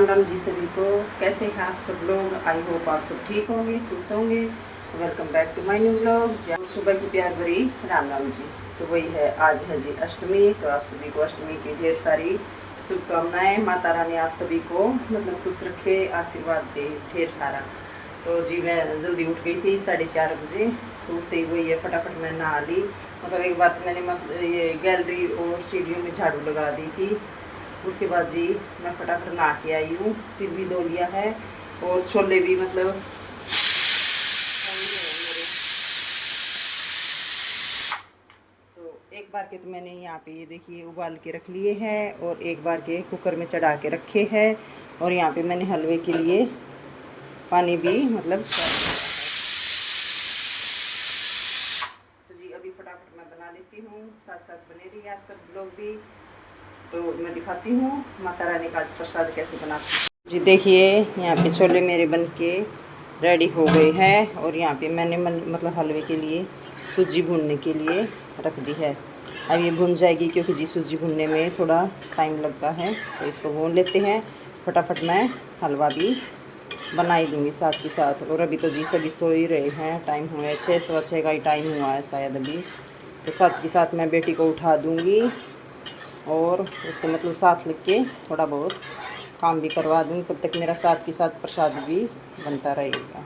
राम जी सभी को। कैसे हैं आप सब लोग? आई होप आप सब ठीक होंगे, खुश होंगे। Welcome back to my new vlog. सुबह की प्यार भरी राम राम जी। तो वही है, आज है जी अष्टमी। तो आप सभी को अष्टमी की ढेर सारी शुभकामनाएं। माता रानी आप सभी को मतलब खुश रखे, आशीर्वाद दे ढेर सारा। तो जी मैं जल्दी उठ गई थी 4:30 बजे। तो उठते ही वही है, फटाफट मैं नहा ली। मतलब एक बार मैंने ये गैलरी और सीढ़ियों में झाड़ू लगा दी थी। उसके बाद जी मैं फटाफट नहा के आई हूँ, सिर भी धो लिया है और छोले भी मतलब तो एक बार के तो मैंने यहाँ पे ये देखिए उबाल के रख लिए हैं और एक बार के कुकर में चढ़ा के रखे हैं। और यहाँ पे मैंने हलवे के लिए पानी भी मतलब तो जी अभी फटाफट मैं बना लेती हूँ, साथ साथ बने रहिए आप सब लोग भी। तो मैं दिखाती हूँ माता रानी का आज प्रसाद कैसे बनाती हूँ। जी देखिए यहाँ पे छोले मेरे बन के रेडी हो गए हैं और यहाँ पे मैंने मतलब हलवे के लिए सूजी भूनने के लिए रख दी है। अब ये भुन जाएगी क्योंकि जी सूजी भूनने में थोड़ा टाइम लगता है। तो इसको भून लेते हैं फटाफट। मैं हलवा भी बना ही दूँगी साथ के साथ। और अभी तो जी सभी सो ही रहे हैं, टाइम हुआ है 6 सवा 6 का ही टाइम हुआ है शायद अभी। तो साथ के साथ मैं बेटी को उठा दूँगी और उससे मतलब साथ लग के थोड़ा बहुत काम भी करवा दूँगी। तब तक मेरा साथ के साथ प्रसाद भी बनता रहेगा।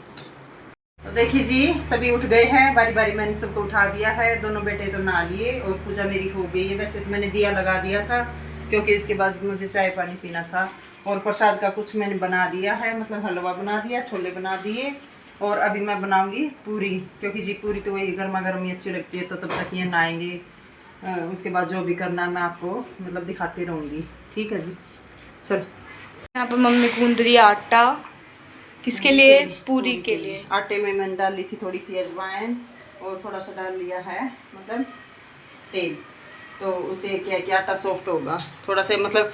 तो देखिए जी सभी उठ गए हैं, बारी बारी मैंने सबको उठा दिया है। दोनों बेटे तो नहा लिए और पूजा मेरी हो गई है। वैसे तो मैंने दिया लगा दिया था क्योंकि इसके बाद मुझे चाय पानी पीना था। और प्रसाद का कुछ मैंने बना दिया है, मतलब हलवा बना दिया, छोले बना दिए। और अभी मैं बनाऊँगी पूरी, क्योंकि जी पूरी तो वही गर्मा गर्म ही अच्छी लगती है। तो तब तक ये नहाएंगे, उसके बाद जो भी करना है मैं आपको मतलब दिखाती रहूँगी। ठीक है जी, चल। यहाँ पर मम्मी गूंद रही है आटा। किसके लिए? पूरी के लिए। आटे में मैंने डाल ली थी थोड़ी सी अजवाइन और थोड़ा सा डाल लिया है मतलब तेल। तो उससे क्या है कि आटा सॉफ्ट होगा थोड़ा सा। मतलब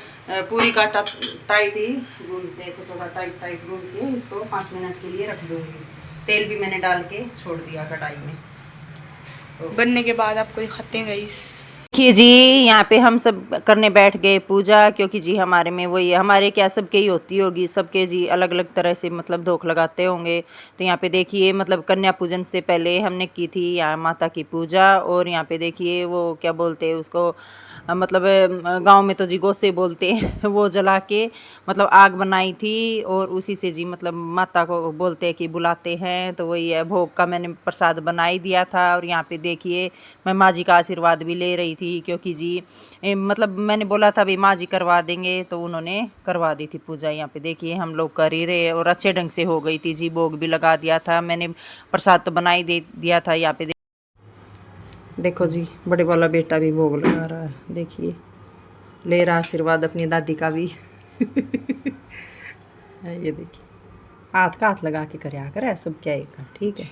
पूरी का आटा टाइट ही गूंदते हैं, तो थोड़ा टाइट टाइट गूंद के इसको 5 मिनट के लिए रख दूँगी। तेल भी मैंने डाल के छोड़ दिया कढ़ाई में। तो बनने के बाद आपको दिखाते हैं गाइस। देखिए जी यहाँ पे हम सब करने बैठ गए पूजा, क्योंकि जी हमारे में वही है, हमारे क्या सबके ही होती होगी, सबके जी अलग अलग तरह से मतलब धोख लगाते होंगे। तो यहाँ पे देखिए मतलब कन्या पूजन से पहले हमने की थी यहाँ माता की पूजा। और यहाँ पे देखिए वो क्या बोलते हैं उसको, मतलब गांव में तो जी गोसे बोलते हैं वो जला के मतलब आग बनाई थी। और उसी से जी मतलब माता को बोलते हैं कि बुलाते हैं। तो वही है, भोग का मैंने प्रसाद बना ही दिया था। और यहाँ पे देखिए मैं माँ जी का आशीर्वाद भी ले रही थी, क्योंकि जी मतलब मैंने बोला था भी माँ जी करवा देंगे, तो उन्होंने करवा दी थी पूजा। यहाँ पे देखिए हम लोग कर ही रहे और अच्छे ढंग से हो गई थी जी। भोग भी लगा दिया था मैंने, प्रसाद तो बना ही दे दिया था। यहाँ पे देखो जी बड़े वाला बेटा भी भोग लगा रहा है, देखिए ले रहा आशीर्वाद अपनी दादी का भी। ये देखिए हाथ का हाथ लगा के करया कर सब क्या एक, ठीक है।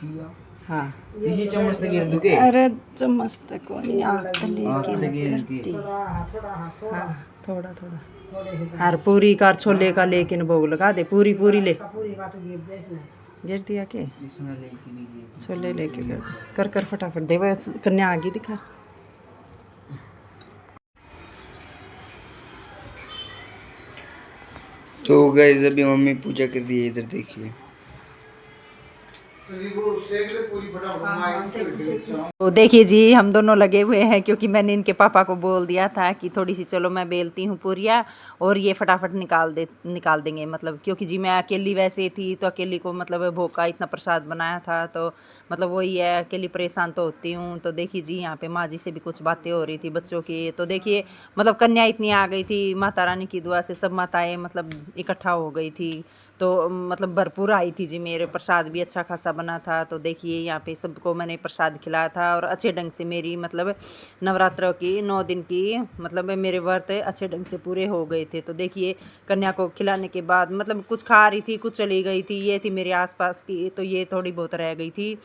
हाँ ये चम्मच से गिर दुके। अरे चम्मच तक नहीं, आँख लेके हाँ थोड़ा थोड़ा। और पूरी का छोले का लेकिन भोग लगा दे, पूरी पूरी ले गिर दिया के छोले लेके कर कर फटाफट दे। कन्या आगे दिखा। तो गाइस अभी मम्मी पूजा कर रही है, इधर देखिए। तो देखिए जी हम दोनों लगे हुए हैं, क्योंकि मैंने इनके पापा को बोल दिया था कि थोड़ी सी चलो मैं बेलती हूँ पूरियाँ और ये फटाफट निकाल देंगे। मतलब क्योंकि जी मैं अकेली वैसे थी, तो अकेली को मतलब भोग का इतना प्रसाद बनाया था। तो मतलब वही है, अकेली परेशान तो होती हूँ। तो देखिए जी यहाँ पे माँ जी से भी कुछ बातें हो रही थी बच्चों की। तो देखिए मतलब कन्या इतनी आ गई थी, माता रानी की दुआ से सब माताएँ मतलब इकट्ठा हो गई थी। तो मतलब भरपूर आई थी जी, मेरे प्रसाद भी अच्छा खासा बना था। तो देखिए यहाँ पे सबको मैंने प्रसाद खिलाया था और अच्छे ढंग से मेरी मतलब नवरात्रों की 9 दिन की मतलब मेरे व्रत अच्छे ढंग से पूरे हो गए थे। तो देखिए कन्या को खिलाने के बाद मतलब कुछ खा रही थी, कुछ चली गई थी, ये थी मेरे आसपास की, तो ये थोड़ी बहुत रह गई थी।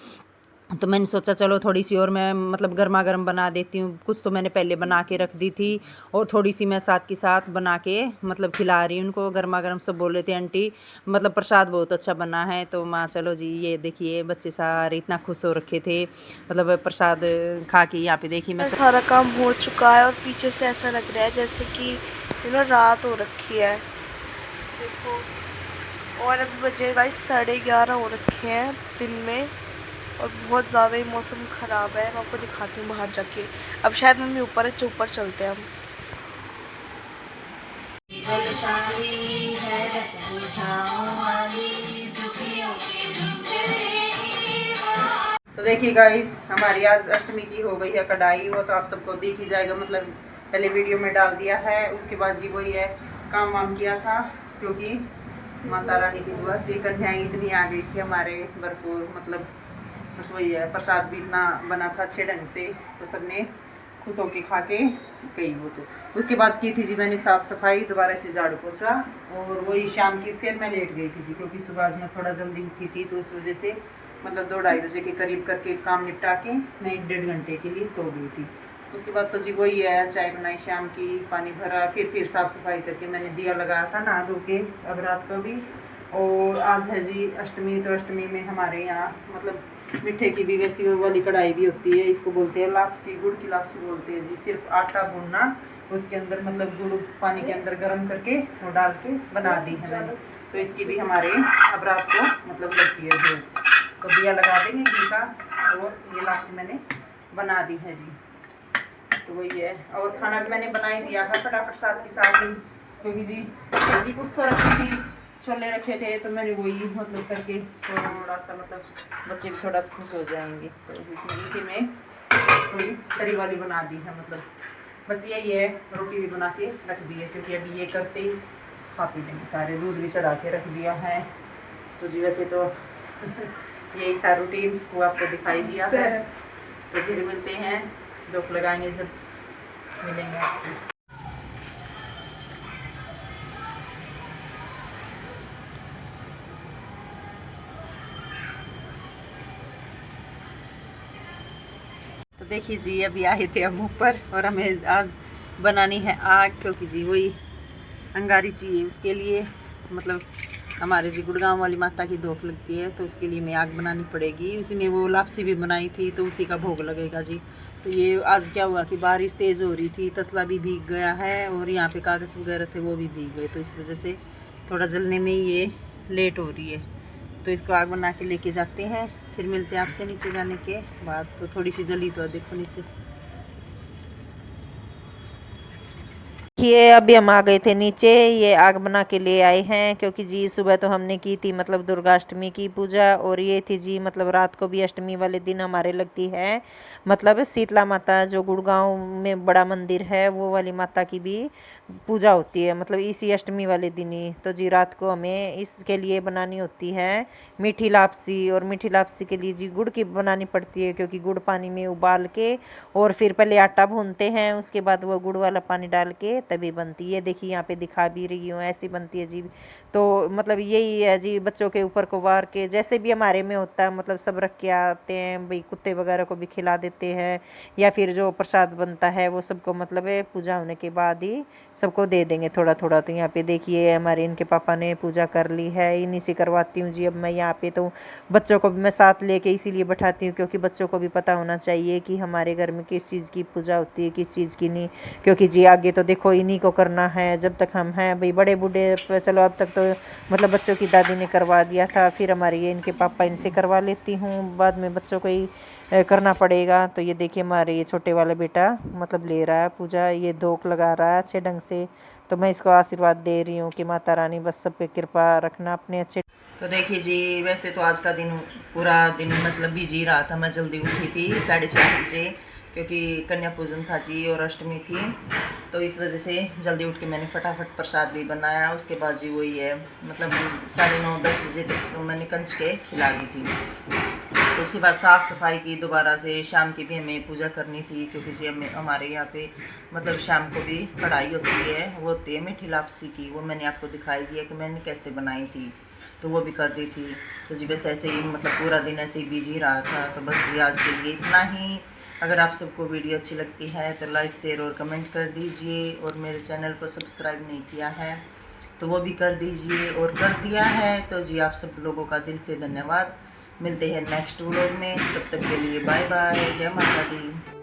तो मैंने सोचा चलो थोड़ी सी और मैं मतलब गर्मा गर्म बना देती हूँ। कुछ तो मैंने पहले बना के रख दी थी और थोड़ी सी मैं साथ के साथ बना के मतलब खिला रही हूँ उनको गर्मा गर्म। सब बोल रहे थे आंटी मतलब प्रसाद बहुत अच्छा बना है। तो माँ चलो जी ये देखिए बच्चे सारे इतना खुश हो रखे थे मतलब प्रसाद खा के। यहाँ पे देखिए मैं सारा काम हो चुका है और पीछे से ऐसा लग रहा है जैसे कि रात हो रखी है। देखो, और अभी बजे गाइस 11:30 हो रखे हैं दिन में, और बहुत ज़्यादा ही मौसम ख़राब है। मैं आपको दिखाती हूँ बाहर जाके। अब शायद मम्मी ऊपर है, ऊपर चलते हैं हम। तो देखिए गाइस, हमारी आज अष्टमी की हो गई है कढ़ाई। वो तो आप सबको दिख ही जाएगा, मतलब पहले वीडियो में डाल दिया है। उसके बाद जी वही है, काम वाम किया था, क्योंकि माता रानी की दुआ से कन्याएं इतनी आ गई थी हमारे, भरपूर, मतलब बस वही है, प्रसाद भी इतना बना था अच्छे ढंग से, तो सबने खुश होके खा के गई। वो तो उसके बाद की थी जी मैंने साफ़ सफाई, दोबारा से झाड़ू पोछा, और वही शाम की फिर मैं लेट गई थी जी, क्योंकि सुबह आज मैं थोड़ा जल्दी उठी थी, तो उस वजह से मतलब 2-2:30 बजे के करीब करके काम निपटा के मैं 1-1.5 घंटे के लिए सो गई थी। उसके बाद तो जी वही है, चाय बनाई शाम की, पानी भरा, फिर साफ़ सफाई करके मैंने दिया लगाया था नहा धो के अब रात को भी। और आज है जी अष्टमी, तो अष्टमी में हमारे यहाँ मतलब मीठे की भी वैसी वो वाली कढ़ाई भी होती है, इसको बोलते हैं लापसी, गुड़ की लापसी बोलते हैं जी। सिर्फ आटा भूनना, उसके अंदर मतलब गुड़ पानी के अंदर गर्म करके वो डाल के बना दी है मैंने। तो इसकी भी हमारे अब रात को मतलब लगती है जो, तो दिया लगा देंगे घी का, और ये लापसी मैंने बना दी है जी। तो वही है, और खाना भी मैंने बना ही दिया है फटाफट साथ के साथ ही, क्योंकि जी कुछ तो रखी थी, छोले रखे थे, तो मैंने वही मतलब करके थोड़ा सा मतलब बच्चे भी थोड़ा सा खुश हो जाएंगे, तो इसी में थोड़ी तरी वाली बना दी है। मतलब बस यही है, रोटी भी बना के रख दी है, क्योंकि अभी ये करते ही खा पी लेंगे सारे। दूध भी चढ़ा के रख दिया है। तो जी वैसे तो यही था रूटीन, वो आपको दिखाई दिया है। तो फिर मिलते हैं, जोक लगाएंगे जब मिलेंगे आपसे। तो देखिए जी, अभी आए थे हम ऊपर, और हमें आज बनानी है आग, क्योंकि जी वही अंगारी चाहिए उसके लिए, मतलब हमारे जी गुड़गांव वाली माता की धोख लगती है, तो उसके लिए हमें आग बनानी पड़ेगी। उसी में वो लापसी भी बनाई थी, तो उसी का भोग लगेगा जी। तो ये आज क्या हुआ कि बारिश तेज़ हो रही थी, तसला भी भीग गया है, और यहाँ पे कागज़ वगैरह थे वो भी भीग गए, तो इस वजह से थोड़ा जलने में ये लेट हो रही है। तो इसको आग बना के लेके जाते हैं, फिर मिलते हैं आपसे नीचे जाने के बाद। तो थोड़ी सी जली तो देखो नीचे। देखिए, अभी हम आ गए थे नीचे, ये आग बना के ले आए हैं, क्योंकि जी सुबह तो हमने की थी मतलब दुर्गाष्टमी की पूजा, और ये थी जी मतलब रात को भी अष्टमी वाले दिन हमारे लगती है मतलब शीतला माता, जो गुड़गांव में बड़ा मंदिर है, वो वाली माता की भी पूजा होती है, मतलब इसी अष्टमी वाले दिन ही। तो जी रात को हमें इसके लिए बनानी होती है मीठी लापसी, और मीठी लापसी के लिए जी गुड़ की बनानी पड़ती है, क्योंकि गुड़ पानी में उबाल के और फिर पहले आटा भूनते हैं, उसके बाद वो गुड़ वाला पानी डाल के तभी बनती है। देखिए यहाँ पे दिखा भी रही हूँ, ऐसी बनती है जी। तो मतलब यही है जी, बच्चों के ऊपर को वार के जैसे भी हमारे में होता है, मतलब सब रख के आते हैं भाई, कुत्ते वगैरह को भी खिला देते हैं, या फिर जो प्रसाद बनता है वो सबको मतलब पूजा होने के बाद ही सबको दे देंगे थोड़ा थोड़ा। तो यहाँ पे देखिए हमारे इनके पापा ने पूजा कर ली है, इन्हीं से करवाती हूँ जी। अब मैं यहाँ पे तो बच्चों को भी मैं साथ लेके इसीलिए बैठाती हूँ, क्योंकि बच्चों को भी पता होना चाहिए कि हमारे घर में किस चीज़ की पूजा होती है, किस चीज़ की नहीं, क्योंकि जी आगे तो देखो इन्हीं को करना है जब तक हम हैं भाई बड़े बूढ़े। चलो अब तक तो मतलब बच्चों की दादी ने करवा दिया था, फिर हमारे ये इनके पापा, इनसे करवा लेती हूँ, बाद में बच्चों को ही करना पड़ेगा। तो ये देखिए हमारे ये छोटे वाला बेटा मतलब ले रहा है पूजा, ये धोख लगा रहा है अच्छे ढंग से। तो मैं इसको आशीर्वाद दे रही हूँ कि माता रानी बस सब पे कृपा रखना अपने अच्छे। तो देखिए जी, वैसे तो आज का दिन पूरा दिन मतलब बिजी रहा था। मैं जल्दी उठी थी 4:30 बजे, क्योंकि कन्या पूजन था जी और अष्टमी थी, तो इस वजह से जल्दी उठ के मैंने फटाफट प्रसाद भी बनाया। उसके बाद जी वही है मतलब 9:30-10 बजे तक तो मैंने कंच के खिला दी थी। तो उसके बाद साफ़ सफाई की दोबारा से, शाम की भी हमें पूजा करनी थी, क्योंकि जी हमारे यहाँ पे मतलब शाम को भी कढ़ाई होती है, वो होती है मीठी लापसी की, वो मैंने आपको दिखाई दिया कि मैंने कैसे बनाई थी, तो वो भी कर दी थी। तो जी बस ऐसे ही मतलब पूरा दिन ऐसे ही बिजी रहा था। तो बस जी आज के लिए इतना ही। अगर आप सबको वीडियो अच्छी लगती है तो लाइक शेयर और कमेंट कर दीजिए, और मेरे चैनल को सब्सक्राइब नहीं किया है तो वो भी कर दीजिए, और कर दिया है तो जी आप सब लोगों का दिल से धन्यवाद। मिलते हैं नेक्स्ट व्लॉग में, तब तक के लिए बाय बाय, जय माता दी।